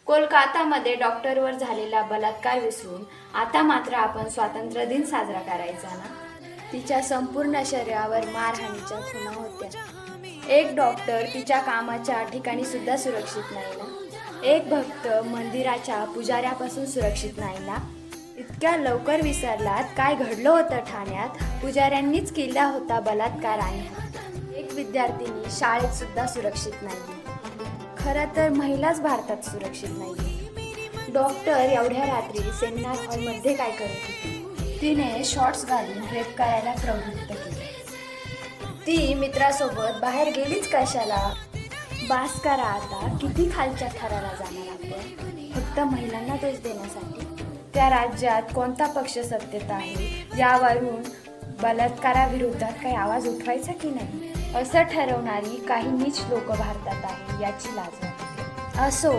कोलकातामध्ये डॉक्टरवर झालेला बलात्कार विसरून आता मात्र आपण स्वातंत्र्य दिन साजरा करायचा ना. तिच्या संपूर्ण शरीरावर मारहाणीच्या खुणा होत्या. एक डॉक्टर तिच्या कामाच्या ठिकाणी सुद्धा सुरक्षित नाही ना. एक भक्त मंदिराच्या पुजाऱ्यापासून सुरक्षित नाही ना. इतक्या लवकर विसरलात काय घडलं होतं ठाण्यात? पुजाऱ्यांनीच केला होता बलात्कार आणि हत्या. एक विद्यार्थिनी शाळेत सुद्धा सुरक्षित नाही. खरं तर महिलाच भारतात सुरक्षित नाही. डॉक्टर एवढ्या रात्री सेमिनार हॉलमध्ये काय करत होती? तिने शॉर्ट्स घालून रेप करायला प्रवृत्त केले. ती मित्रासोबत बाहेर गेलीच कशाला? बास करा आता. किती खालच्या थराला जाणार आपण फक्त महिलांना दोष देण्यासाठी? त्या राज्यात कोणता पक्ष सत्तेत आहे यावरून बलात्काराविरोधात काही आवाज उठवायचा की नाही असं ठरवणारी काही नीच लोक भारतात आहे याची लाज वाटते. असो,